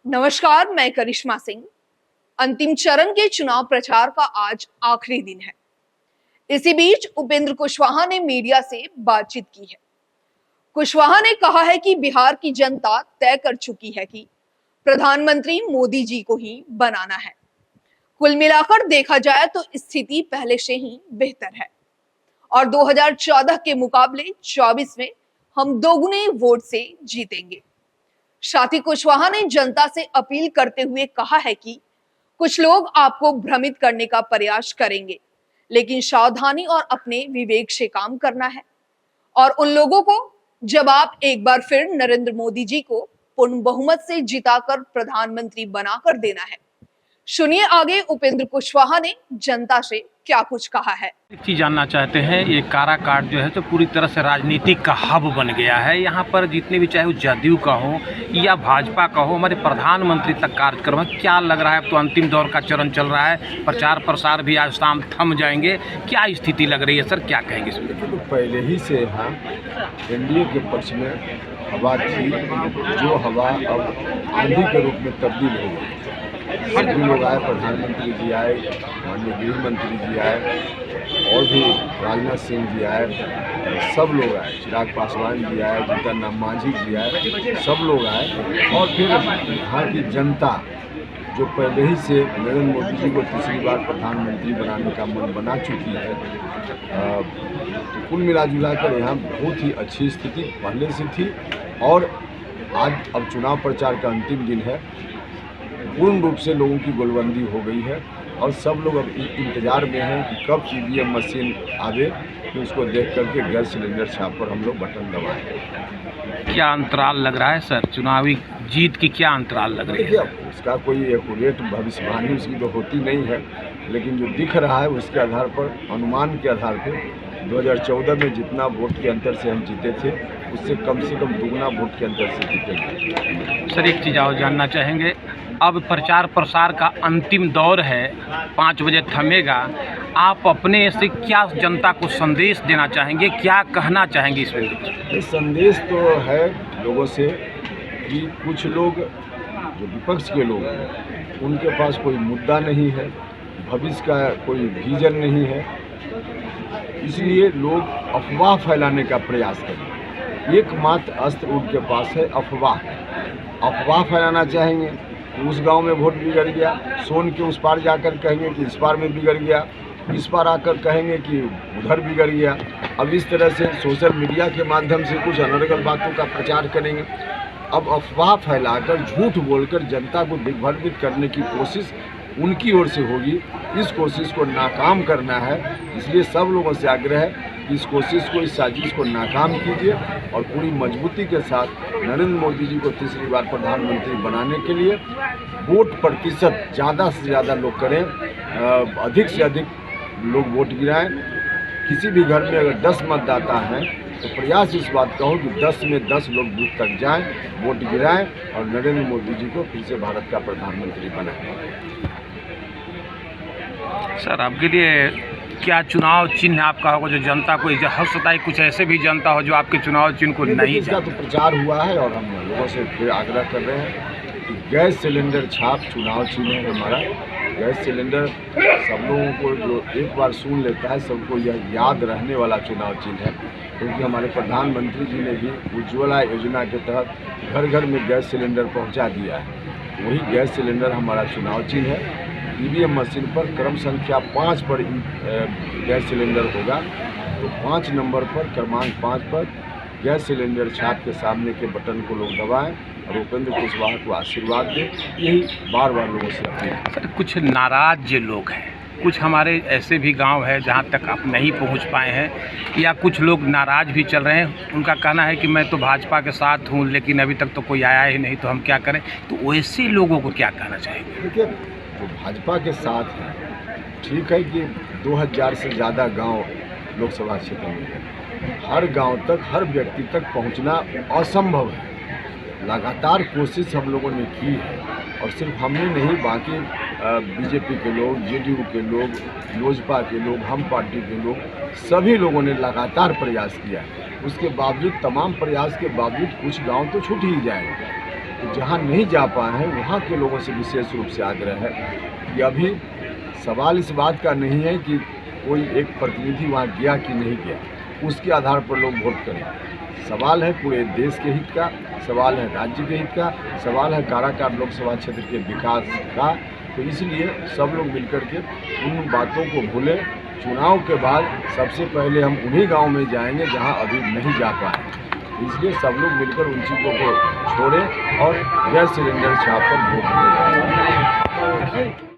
नमस्कार, मैं करिश्मा सिंह। अंतिम चरण के चुनाव प्रचार का आज आखिरी दिन है। इसी बीच उपेंद्र कुशवाहा ने मीडिया से बातचीत की है। कुशवाहा ने कहा है कि बिहार की जनता तय कर चुकी है कि प्रधानमंत्री मोदी जी को ही बनाना है। कुल मिलाकर देखा जाए तो स्थिति पहले से ही बेहतर है और 2014 के मुकाबले 24 में हम दोगुने वोट से जीतेंगे। साथ ही कुशवाहा ने जनता से अपील करते हुए कहा है कि कुछ लोग आपको भ्रमित करने का प्रयास करेंगे, लेकिन सावधानी और अपने विवेक से काम करना है और उन लोगों को जब आप एक बार फिर नरेंद्र मोदी जी को पूर्ण बहुमत से जिताकर प्रधानमंत्री बनाकर देना है। सुनिए आगे उपेंद्र कुशवाहा ने जनता से क्या कुछ कहा है। एक चीज जानना चाहते हैं, ये काराकाट जो है तो पूरी तरह से राजनीतिक का हब बन गया है। यहाँ पर जितने भी चाहे वो जदयू का हो या भाजपा का हो, हमारे प्रधानमंत्री तक कार्यक्रम है। क्या लग रहा है, अब तो अंतिम दौर का चरण चल रहा है, प्रचार प्रसार भी आज शाम थम जाएंगे, क्या स्थिति लग रही है सर, क्या कहेंगे इसमें? तो पहले ही से यहाँ एनडीए के पक्ष में हवा थी, जो हवा अब आंधी के रूप में तब्दील हो गई। सभी लोग आए, प्रधानमंत्री जी आए, माननीय गृह मंत्री जी आए और भी राजनाथ सिंह जी आए, सब लोग आए, चिराग पासवान जी आए, जीतन राम मांझी जी आए, सब लोग आए। और फिर यहाँ की जनता जो पहले ही से नरेंद्र मोदी जी को तीसरी बार प्रधानमंत्री बनाने का मन बना चुकी है, तो कुल मिला जुला कर यहाँ बहुत ही अच्छी स्थिति पहले से थी। और आज अब चुनाव प्रचार का अंतिम दिन है, पूर्ण रूप से लोगों की गोलबंदी हो गई है और सब लोग अब इंतजार में हैं कि कब ईवीएम मशीन आवे कि उसको देख करके गैस सिलेंडर छाप पर हम लोग बटन दबाएं। क्या अंतराल लग रहा है सर, चुनावी जीत की क्या अंतराल लग रही है? उसका कोई एक्यूरेट भविष्यवाणी उसकी तो होती नहीं है, लेकिन जो दिख रहा है उसके आधार पर, अनुमान के आधार पर 2014 में जितना वोट के अंतर से हम जीते थे उससे कम दुगना वोट के अंतर से जीतेंगे। सर एक चीज़ और जानना चाहेंगे, अब प्रचार प्रसार का अंतिम दौर है, 5 बजे थमेगा, आप अपने से क्या जनता को संदेश देना चाहेंगे, क्या कहना चाहेंगे इसमें? ये संदेश तो है लोगों से कि कुछ लोग जो विपक्ष के लोग हैं उनके पास कोई मुद्दा नहीं है, भविष्य का कोई विजन नहीं है, इसलिए लोग अफवाह फैलाने का प्रयास करें। एकमात्र अस्त्र उनके पास है अफवाह। अफवाह फैलाना चाहेंगे, उस गांव में वोट बिगड़ गया, सोन के उस पार जाकर कहेंगे कि इस पार में बिगड़ गया, इस पार आकर कहेंगे कि उधर बिगड़ गया। अब इस तरह से सोशल मीडिया के माध्यम से कुछ अनर्गल बातों का प्रचार करेंगे। अब अफवाह फैलाकर, झूठ बोलकर जनता को दिग्भ्रमित करने की कोशिश उनकी ओर से होगी। इस कोशिश को नाकाम करना है, इसलिए सब लोगों से आग्रह है कि इस कोशिश को, इस साजिश को नाकाम कीजिए और पूरी मजबूती के साथ नरेंद्र मोदी जी को तीसरी बार प्रधानमंत्री बनाने के लिए वोट प्रतिशत ज़्यादा से ज़्यादा लोग करें, अधिक से अधिक लोग वोट गिराएं। किसी भी घर में अगर 10 मतदाता हैं तो प्रयास इस बात का हो कि 10 में 10 लोग बूथ तक जाएं, वोट गिराएं और नरेंद्र मोदी जी को फिर से भारत का प्रधानमंत्री बनाएं। सर आपके लिए क्या चुनाव चिन्ह आपका होगा जो जनता को हर सताई, कुछ ऐसे भी जनता हो जो आपके चुनाव चिन्ह को नहीं? इसका तो प्रचार हुआ है और हम लोगों से फिर आग्रह कर रहे हैं कि गैस सिलेंडर छाप चुनाव चिन्ह है हमारा। गैस सिलेंडर सब लोगों को जो एक बार सुन लेता है, सबको यह याद रहने वाला चुनाव चिन्ह है, क्योंकि हमारे प्रधानमंत्री जी ने भी उज्ज्वला योजना के तहत घर घर में गैस सिलेंडर पहुंचा दिया है। वही गैस सिलेंडर हमारा चुनाव चिन्ह है। ईवीएम मशीन पर क्रम संख्या 5 पर गैस सिलेंडर होगा, तो 5 नंबर पर, क्रमांक 5 पर गैस सिलेंडर छाप के सामने के बटन को लोग दबाएं और उपेंद्र कुशवाहा को आशीर्वाद दें। यही बार बार लोगों से अपील है। सर कुछ नाराज जो लोग हैं, कुछ हमारे ऐसे भी गांव है जहां तक आप नहीं पहुंच पाए हैं, या कुछ लोग नाराज भी चल रहे हैं, उनका कहना है कि मैं तो भाजपा के साथ हूं लेकिन अभी तक तो कोई आया ही नहीं, तो हम क्या करें? तो वैसे लोगों को क्या कहना चाहेंगे? देखिए, जो भाजपा के साथ है, ठीक है कि 2000 से ज़्यादा गांव लोकसभा क्षेत्र में है, हर गांव तक, हर व्यक्ति तक पहुंचना असंभव है। लगातार कोशिश हम लोगों ने की है और सिर्फ हमने नहीं, बाकी बीजेपी के लोग, जेडीयू के लोग, लोजपा के लोग, हम पार्टी के लोग, सभी लोगों ने लगातार प्रयास किया है। उसके बावजूद, तमाम प्रयास के बावजूद कुछ गांव तो छूट ही जाएंगे। तो जहाँ नहीं जा पाए हैं वहाँ के लोगों से विशेष रूप से आग्रह है कि अभी सवाल इस बात का नहीं है कि कोई एक प्रतिनिधि वहाँ गया कि नहीं गया, उसके आधार पर लोग वोट करें। सवाल है पूरे देश के हित का, सवाल है राज्य के हित का, सवाल है काराकाट लोकसभा क्षेत्र के विकास का। तो इसलिए सब लोग मिलकर के उन बातों को भूलें। चुनाव के बाद सबसे पहले हम उन्हीं गांव में जाएंगे जहां अभी नहीं जा पाए। इसलिए सब लोग मिलकर उन चीज़ों को छोड़ें और गैस सिलेंडर छाप पर वोट दें।